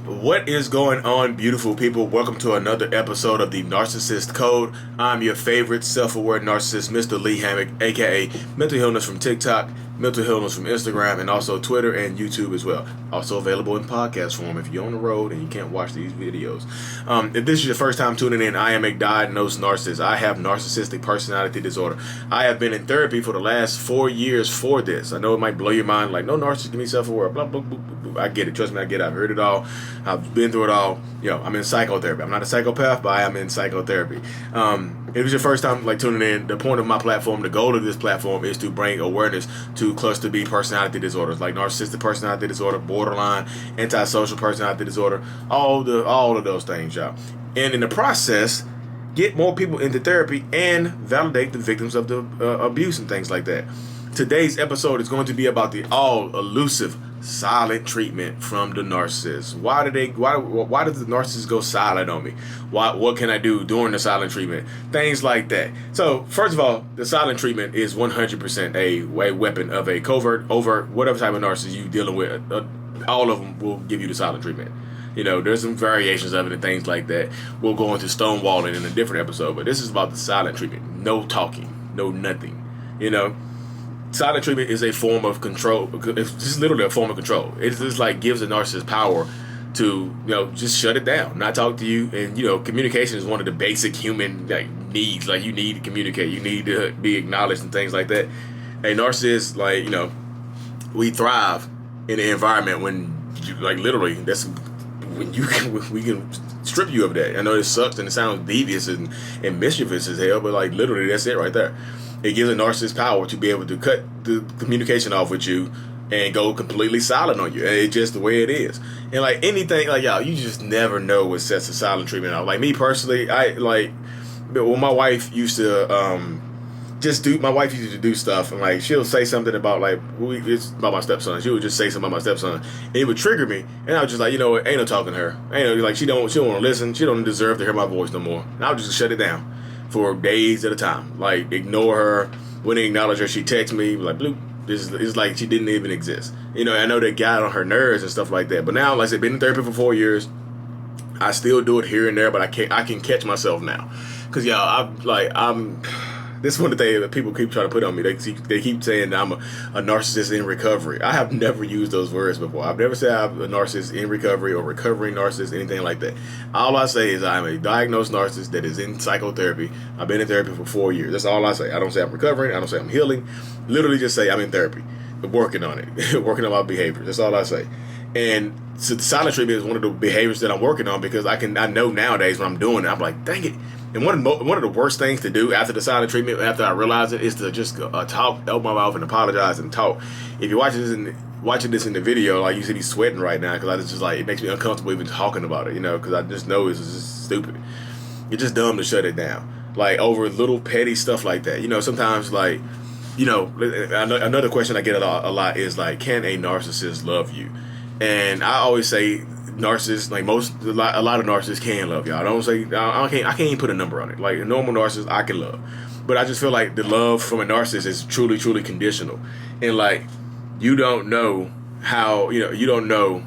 What is going on, beautiful people? Welcome to another episode of the Narcissists Code. I'm your favorite self-aware narcissist, Mr. Lee Hammock, aka Mental Healness from TikTok, Mental Healness from Instagram, and also Twitter and YouTube as well. Also available in podcast form if you're on the road and you can't watch these videos. If this is your first time tuning in, I am a diagnosed narcissist. I have narcissistic personality disorder. I have been in therapy for the last 4 years for this. I know it might blow your mind, like, no narcissist can be self-aware, blah, blah, blah, blah, blah. I get it. Trust me, I get it. I've heard it all. I've been through it all. I'm in psychotherapy. I'm not a psychopath, but I am in psychotherapy. If it's your first time tuning in, the point of my platform, the goal of this platform is to bring awareness to cluster B personality disorders like narcissistic personality disorder, borderline, antisocial personality disorder, all of those things, y'all. And in the process, get more people into therapy and validate the victims of the abuse and things like that. Today's episode is going to be about the all elusive silent treatment from the narcissist. Why does the narcissist go silent on me? What can I do during the silent treatment? Things like that. So first of all, the silent treatment is 100% a weapon of a covert, overt, whatever type of narcissist you're dealing with. All of them will give you the silent treatment. There's some variations of it and things like that. We'll go into stonewalling in a different episode, but this is about the silent treatment. No talking, no nothing. Silent treatment is a form of control. It's just literally a form of control. It's just like gives a narcissist power to, just shut it down, not talk to you. And, communication is one of the basic human needs. Like, you need to communicate. You need to be acknowledged and things like that. A narcissist, we thrive in an environment when you, literally, that's when we can strip you of that. I know it sucks and it sounds devious and mischievous as hell, but literally that's it right there. It gives a narcissist power to be able to cut the communication off with you and go completely silent on you. And it's just the way it is. And anything, y'all, you just never know what sets a silent treatment off. Like me personally, when my wife used to my wife used to do stuff, and she'll say something about it's about my stepson. She would just say something about my stepson, and it would trigger me. And I was just you know what, ain't no talking to her. She don't want to listen. She don't deserve to hear my voice no more. And I would just shut it down for days at a time. Ignore her. Wouldn't acknowledge her. She texts me bloop. It's like she didn't even exist. I know that got on her nerves and stuff like that. But now, like I said, been in therapy for 4 years. I still do it here and there, but I can catch myself now. Cause I'm this is one of the things that people keep trying to put on me. They keep saying that I'm a narcissist in recovery. I have never used those words before. I've never said I'm a narcissist in recovery or recovering narcissist, anything like that. All I say is I'm a diagnosed narcissist that is in psychotherapy. I've been in therapy for 4 years. That's all I say. I don't say I'm recovering. I don't say I'm healing. Literally just say I'm in therapy. Working on it. Working on my behaviors. That's all I say. And so the silent treatment is one of the behaviors that I'm working on because I know nowadays when I'm doing it, I'm like, dang it. And one of the worst things to do after the silent treatment, after I realize it, is to just talk, open my mouth, and apologize and talk. If you're watching this in the video, you see me sweating right now because I just it makes me uncomfortable even talking about it, because I just know it's just stupid. It's just dumb to shut it down, over little petty stuff like that. Sometimes another question I get a lot is can a narcissist love you? And I always say narcissists, a lot of narcissists can love y'all. I can't even put a number on it. A normal narcissist I can love, but I just feel like the love from a narcissist is truly, truly conditional, and you don't know how you don't know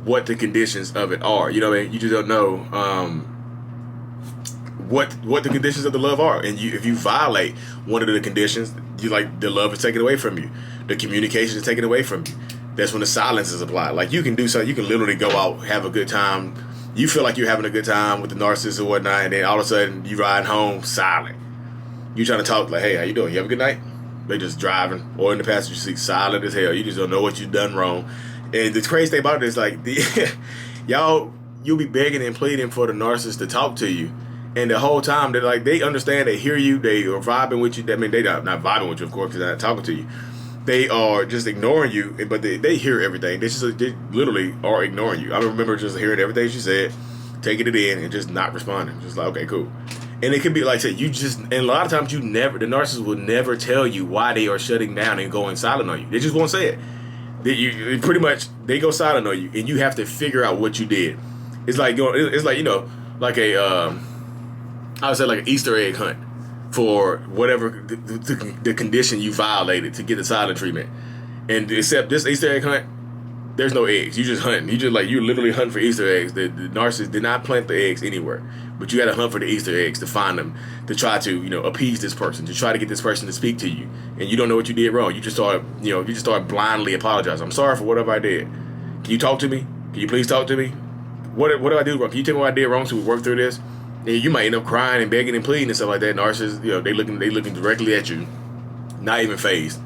what the conditions of it are. You just don't know what the conditions of the love are, and if you violate one of the conditions, the love is taken away from you, the communication is taken away from you. That's when the silence is applied. You can do something. You can literally go out, have a good time. You feel like you're having a good time with the narcissist or whatnot, and then all of a sudden you ride home silent. You trying to talk hey, how you doing? You have a good night? They just driving or in the passenger seat, silent as hell. You just don't know what you've done wrong. And the crazy thing about it is you'll be begging and pleading for the narcissist to talk to you. And the whole time they understand, they hear you, they are vibing with you. They're not vibing with you, of course, because they're not talking to you. They are just ignoring you, but they hear everything. They literally are ignoring you. I remember just hearing everything she said, taking it in, and just not responding. Just okay, cool. And it could be and a lot of times the narcissist will never tell you why they are shutting down and going silent on you. They just won't say it. Pretty much, they go silent on you, and you have to figure out what you did. It's I would say an Easter egg hunt for whatever the condition you violated to get the silent treatment. And except this Easter egg hunt, There's no eggs. You just hunting. You're literally hunting for Easter eggs. The narcissist did not plant the eggs anywhere, but you got to hunt for the Easter eggs to find them, to try to appease this person, to try to get this person to speak to you, and you don't know what you did wrong. You just start blindly apologizing. I'm sorry for whatever I did. Can you talk to me? Can you please talk to me? What do I do wrong? Can you tell me what I did wrong so we work through this? And you might end up crying and begging and pleading and stuff like that. Narcissists, they looking directly at you, not even phased.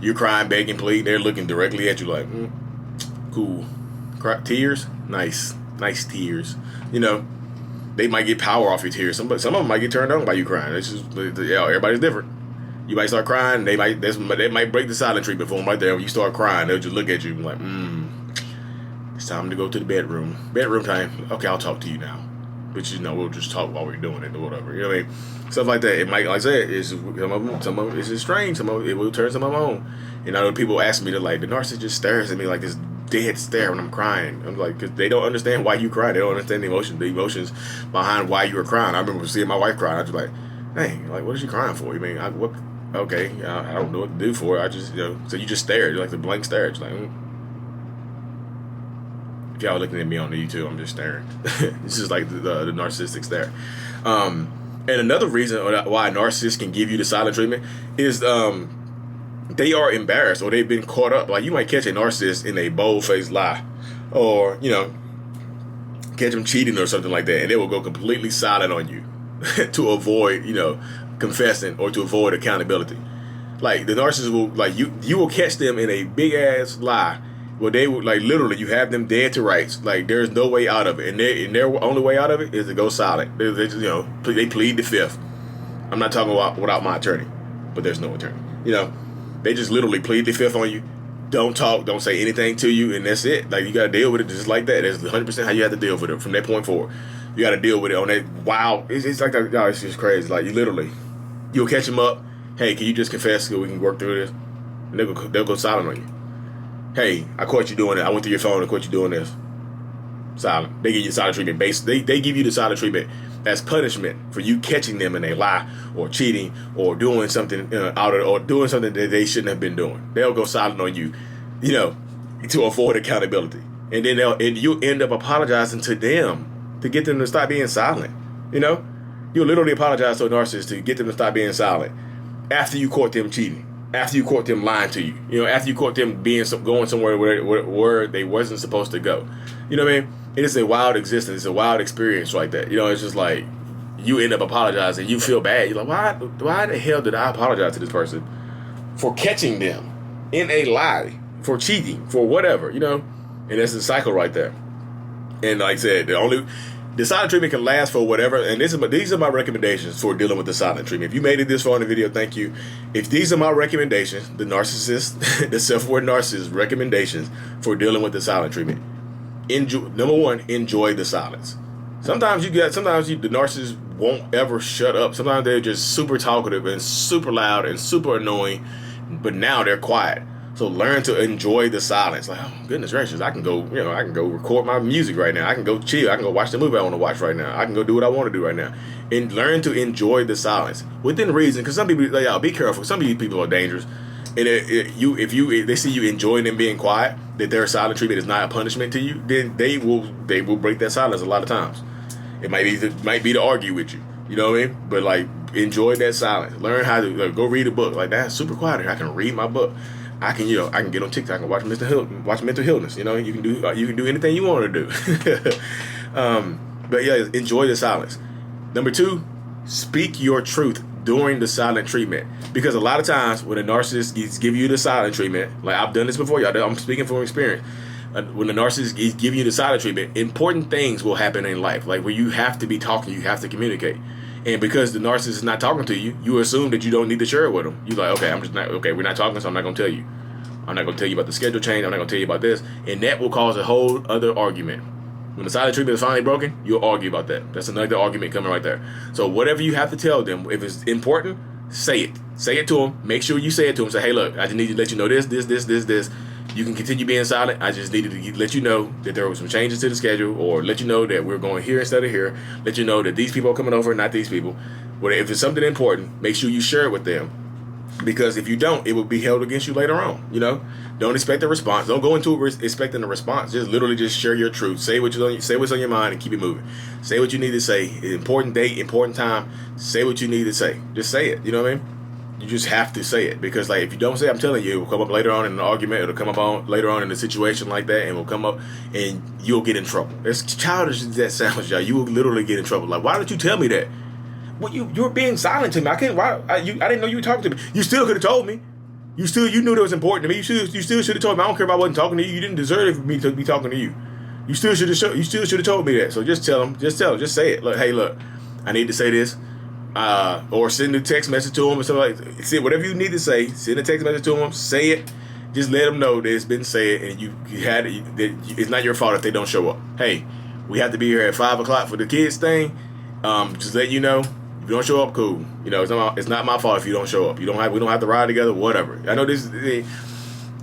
You're crying, begging, pleading. They're looking directly at you like, cool. Tears, nice tears. They might get power off your tears. Some of them might get turned on by you crying. It's just everybody's different. You might start crying. They might break the silent treatment for them right there. When you start crying, they'll just look at you and be like, it's time to go to the bedroom. Bedroom time. Okay, I'll talk to you now. But we'll just talk while we're doing it or whatever. You know what I mean? Stuff like that. It might, like I said, some of it is strange. Some of it will turn some of them on. And I know people ask me, the narcissist just stares at me like this dead stare when I'm crying. I'm like, because they don't understand why you cry. They don't understand the emotions behind why you were crying. I remember seeing my wife crying. I was like, dang, what is she crying for? You mean, what? Okay, I don't know what to do for it. I just, so you just stare. You're like the blank stare. It's like, if y'all looking at me on the YouTube, I'm just staring. It's just like the narcissistic stare. And another reason why narcissists can give you the silent treatment is they are embarrassed or they've been caught up. Like, you might catch a narcissist in a bold-faced lie, or catch them cheating or something like that, and they will go completely silent on you to avoid confessing or to avoid accountability. Like, the narcissist will you will catch them in a big ass lie. Well, they would literally, you have them dead to rights. Like, there's no way out of it, and their only way out of it is to go silent. They just, they plead the fifth. I'm not talking about without my attorney, but there's no attorney. They just literally plead the fifth on you. Don't talk, don't say anything to you, and that's it. Like, you got to deal with it just like that. That's 100% how you have to deal with it from that point forward. You got to deal with it on that. Wow, it's like that. It's just crazy. Like, you'll catch them up. Hey, can you just confess so we can work through this? And they'll go silent on you. Hey, I caught you doing it. I went through your phone and caught you doing this. Silent. They give you silent treatment. They give you the silent treatment as punishment for you catching them in a lie or cheating or doing something or doing something that they shouldn't have been doing. They'll go silent on you, to avoid accountability. And then you end up apologizing to them to get them to stop being silent. You'll literally apologize to a narcissist to get them to stop being silent after you caught them cheating. After you caught them lying to you, after you caught them going somewhere where they wasn't supposed to go, what I mean? It is a wild existence. It's a wild experience like that. It's just like you end up apologizing. You feel bad. You're like, why the hell did I apologize to this person for catching them in a lie, for cheating, for whatever, And that's the cycle right there. And like I said, the silent treatment can last for whatever, and these are my recommendations for dealing with the silent treatment. If you made it this far in the video, thank you. If these are my recommendations, the narcissist, the self-aware narcissist recommendations for dealing with the silent treatment. Number one, enjoy the silence. Sometimes the narcissist won't ever shut up. Sometimes they're just super talkative and super loud and super annoying, but now they're quiet. So learn to enjoy the silence. Like, oh, goodness gracious, I can go record my music right now. I can go chill. I can go watch the movie I want to watch right now. I can go do what I want to do right now. And learn to enjoy the silence within reason. Because some people, be careful. Some of these people are dangerous. And if they see you enjoying them being quiet, that their silent treatment is not a punishment to you, then they will break that silence a lot of times. It might be to argue with you. You know what I mean? But enjoy that silence. Learn how to go read a book. Like, that's super quiet here. I can read my book. I can get on TikTok and watch watch mental Healness. You can do anything you want to do. But yeah, enjoy the silence. Number two, speak your truth during the silent treatment, because a lot of times when a narcissist is giving you the silent treatment, like I've done this before, y'all. I'm speaking from experience. When the narcissist is giving you the silent treatment, important things will happen in life, like where you have to be talking, you have to communicate. And because the narcissist is not talking to you, you assume that you don't need to share it with them. You're like, okay, we're not talking, so I'm not going to tell you. I'm not going to tell you about the schedule change. I'm not going to tell you about this. And that will cause a whole other argument. When the silent treatment is finally broken, you'll argue about that. That's another argument coming right there. So whatever you have to tell them, if it's important, say it. Say it to them. Make sure you say it to them. Say, hey, look, I just need to let you know this. You can continue being silent. I just needed to let you know that there were some changes to the schedule, or let you know that we're going here instead of here. Let you know that these people are coming over, not these people. But if it's something important, make sure you share it with them. Because if you don't, it will be held against you later on. Don't expect a response. Don't go into it expecting a response. Just literally just share your truth. Say what's on your mind and keep it moving. Say what you need to say. Important date, important time. Say what you need to say. Just say it. You know what I mean? You just have to say it, because if you don't say it, I'm telling you, it will come up later on in an argument. It'll come up later on in a situation like that, and will come up, and you'll get in trouble. As childish as that sounds, y'all, you will literally get in trouble. Like, why did you tell me that? Well, you were being silent to me. I didn't know you were talking to me. You still could have told me. You knew that was important to me. You still should have told me. I don't care if I wasn't talking to you. You didn't deserve me to be talking to you. You still should have told me that. So just tell them. Just say it. Look, hey, look, I need to say this. Or send a text message to them or something like that. Say whatever you need to say. Send a text message to them. Say it. Just let them know that it's been said, and it's not your fault if they don't show up. Hey, we have to be here at 5:00 for the kids thing. Just let you know. If you don't show up, cool. It's not my fault if you don't show up. We don't have to ride together. Whatever. I know this.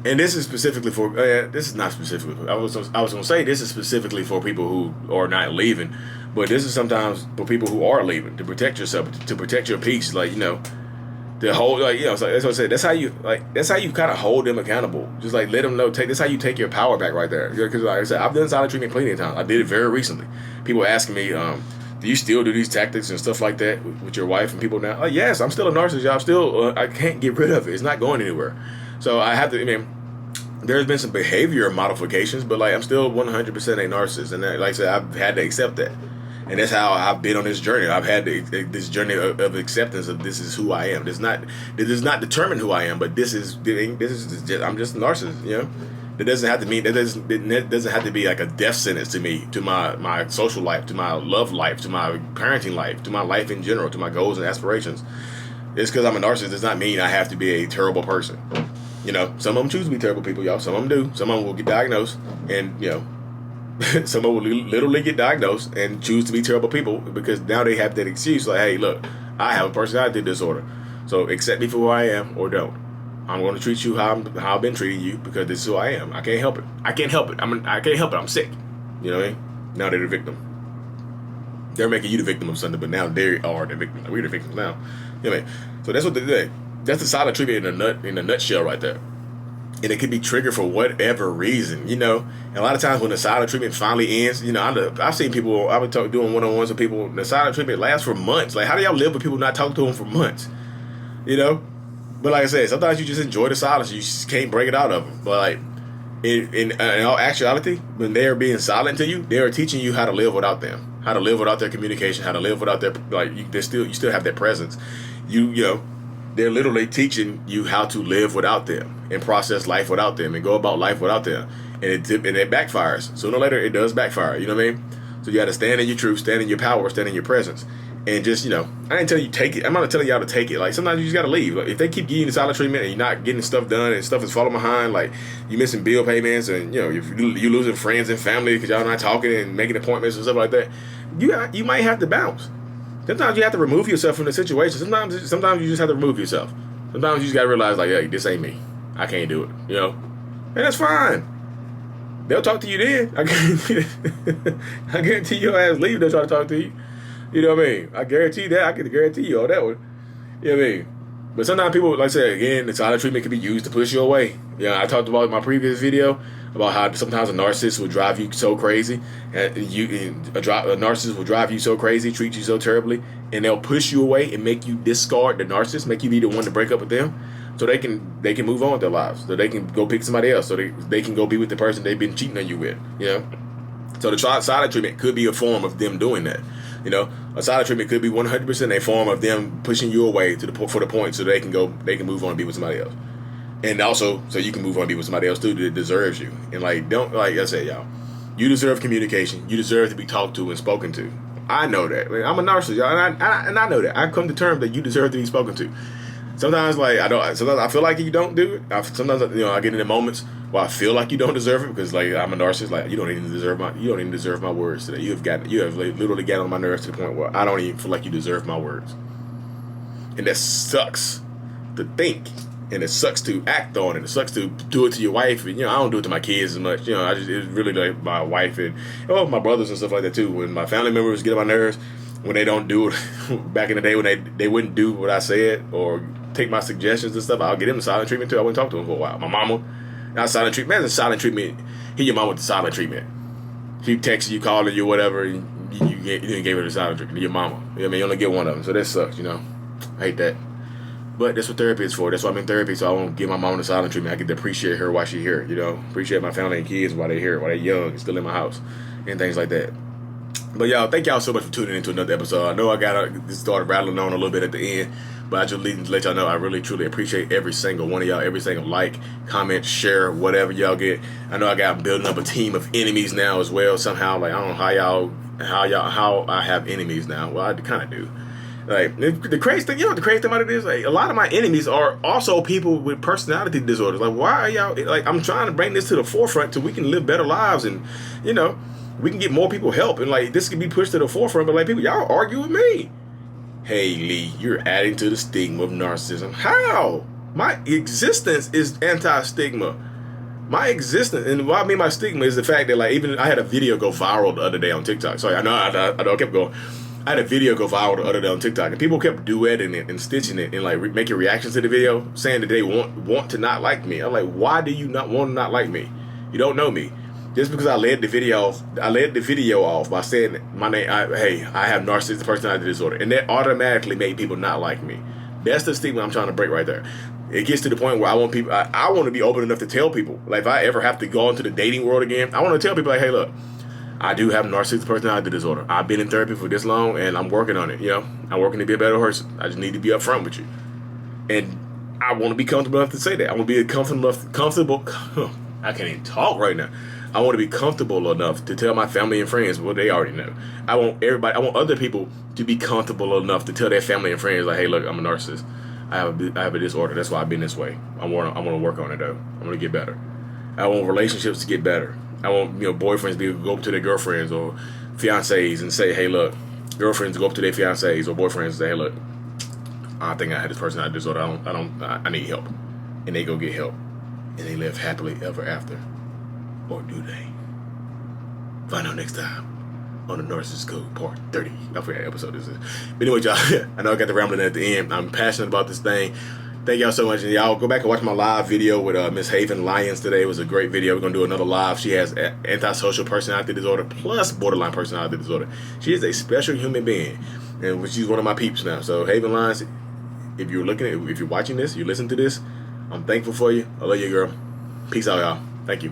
And this is specifically for. This is not specifically. I was gonna say this is specifically for people who are not leaving. But this is sometimes for people who are leaving, to protect yourself, to protect your peace, the whole, so that's what I said. That's how you kind of hold them accountable. Just let them know. That's how you take your power back right there. Because like I said, I've done silent treatment plenty of times. I did it very recently. People asking me, do you still do these tactics and stuff like that with your wife and people now? Yes, I'm still a narcissist. I'm still, I can't get rid of it. It's not going anywhere. So I have to, there's been some behavior modifications, but I'm still 100% a narcissist. And like I said, I've had to accept that. And that's how I've been on this journey. I've had this journey of acceptance of this is who I am. This does not determine who I am, but this is just, I'm just a narcissist. That doesn't have to mean that doesn't have to be like a death sentence to me, to my social life, to my love life, to my parenting life, to my life in general, to my goals and aspirations. It's because I'm a narcissist does not mean I have to be a terrible person. Some of them choose to be terrible people, y'all. Some of them do. Some of them will get diagnosed, and some will literally get diagnosed and choose to be terrible people because now they have that excuse like, hey, look, I have a personality disorder, so accept me for who I am or don't. I'm going to treat you how I've been treating you because this is who I am. I can't help it. I can't help it. I can't help it. I'm sick. You know what I mean? Now they're the victim. They're making you the victim of something, but now they are the victim. We're the victims now. You know what I mean? So that's what they do. That's the silent treatment in a nutshell right there. And it could be triggered for whatever reason, And a lot of times when the silent treatment finally ends, I've seen people, I've been doing one-on-ones with people, the silent treatment lasts for months. Like, how do y'all live with people not talking to them for months? But like I said, sometimes you just enjoy the silence. You just can't break it out of them. But in all actuality, when they are being silent to you, they are teaching you how to live without them, how to live without their communication, how to live without their, you still have their presence. They're literally teaching you how to live without them and process life without them and go about life without them. And it backfires. Sooner or later, it does backfire. You know what I mean? So you got to stand in your truth, stand in your power, stand in your presence. And just, I didn't tell you take it. I'm not telling y'all to take it. Sometimes you just got to leave. If they keep giving you the silent treatment and you're not getting stuff done and stuff is falling behind, you missing bill payments and, if you losing friends and family because y'all not talking and making appointments and stuff like that, you might have to bounce. Sometimes you have to remove yourself from the situation. Sometimes you just have to remove yourself. Sometimes you just got to realize, hey, this ain't me. I can't do it, And that's fine. They'll talk to you then. I guarantee your ass leave. They'll try to talk to you. You know what I mean? I guarantee that. I can guarantee you all that one. You know what I mean? But sometimes people, like I said, again, the silent treatment can be used to push you away. I talked about in my previous video about how sometimes a narcissist will drive you so crazy, and a narcissist will drive you so crazy, treat you so terribly, and they'll push you away and make you discard the narcissist, make you be the one to break up with them, so they can move on with their lives, so they can go pick somebody else, so they can go be with the person they've been cheating on you with. So the silent treatment could be a form of them doing that. A silent treatment could be 100% a form of them pushing you away for the point so they can move on and be with somebody else. And also, so you can move on and be with somebody else too that deserves you. And don't, like I said, y'all, you deserve communication. You deserve to be talked to and spoken to. I know that. I'm a narcissist, y'all, and I know that. I come to terms that you deserve to be spoken to. Sometimes, sometimes I feel like you don't do it. Sometimes, I get into moments where I feel like you don't deserve it because, I'm a narcissist. You don't even deserve my words today. You have literally gotten on my nerves to the point where I don't even feel like you deserve my words, and that sucks to think, and it sucks to act on, and it sucks to do it to your wife. And I don't do it to my kids as much. It's really my wife and my brothers and stuff like that too. When my family members get on my nerves, when they don't do it back in the day when they wouldn't do what I said or take my suggestions and stuff, I'll get him the silent treatment too. I wouldn't talk to him for a while. My mama, not silent treatment. Imagine silent treatment. Hit your mom with the silent treatment. She texts you, calling you, whatever, and you didn't give her the silent treatment. Your mama. You know what I mean? You only get one of them, so that sucks, you know. I hate that. But that's what therapy is for. That's why I'm in therapy, so I won't give my mom the silent treatment. I get to appreciate her while she's here, you know. Appreciate my family and kids while they're here, while they're young and still in my house, and things like that. But y'all, thank y'all so much for tuning into another episode. I know I got started rattling on a little bit at the end, but I just need to let y'all know I really truly appreciate every single one of y'all, every single like, comment, share, whatever y'all get. I know I got building up a team of enemies now as well. Somehow, like I don't know how I have enemies now. Well, I kind of do. Like the crazy thing, you know what the crazy thing about it is? Like a lot of my enemies are also people with personality disorders. Like why are y'all like? I'm trying to bring this to the forefront so we can live better lives and you know. We can get more people help, and like this can be pushed to the forefront. But like people, y'all argue with me. Hey Lee, you're adding to the stigma of narcissism. How? My existence is anti-stigma. My existence, and what I mean by stigma is the fact that like even I had a video go viral the other day on TikTok. Sorry, I know I kept going. I had a video go viral the other day on TikTok, and people kept duetting it and stitching it and like making reactions to the video, saying that they want to not like me. I'm like, why do you not want to not like me? You don't know me. Just because I led the video off by saying my name, I have narcissistic personality disorder, and that automatically made people not like me. That's the stigma I'm trying to break right there. It gets to the point where I want people, I want to be open enough to tell people. Like if I ever have to go into the dating world again, I want to tell people like, hey, look, I do have narcissistic personality disorder. I've been in therapy for this long, and I'm working on it. You know, I'm working to be a better person. I just need to be upfront with you, and I want to be comfortable enough to say that. I want to be comfortable. I can't even talk right now. I want to be comfortable enough to tell my family and friends what they already know. I want other people to be comfortable enough to tell their family and friends, like, hey, look, I'm a narcissist. I have a disorder. That's why I've been this way. I want to work on it, though. I want to get better. I want relationships to get better. I want, boyfriends to go up to their girlfriends or fiancés and say, hey, look, girlfriends go up to their fiancés or boyfriends and say, hey, look, I think I had this personality disorder. I need help. And they go get help. And they live happily ever after. Or do they? Find out next time on the Narcissists Code Part 30. I forgot what episode this is. But anyway, y'all, I know I got the rambling at the end. I'm passionate about this thing. Thank y'all so much. And y'all go back and watch my live video with Miss Haven Lyons today. It was a great video. We're going to do another live. She has antisocial personality disorder plus borderline personality disorder. She is a special human being. And she's one of my peeps now. So Haven Lyons, if you're watching this, you listen to this, I'm thankful for you. I love you, girl. Peace out, y'all. Thank you.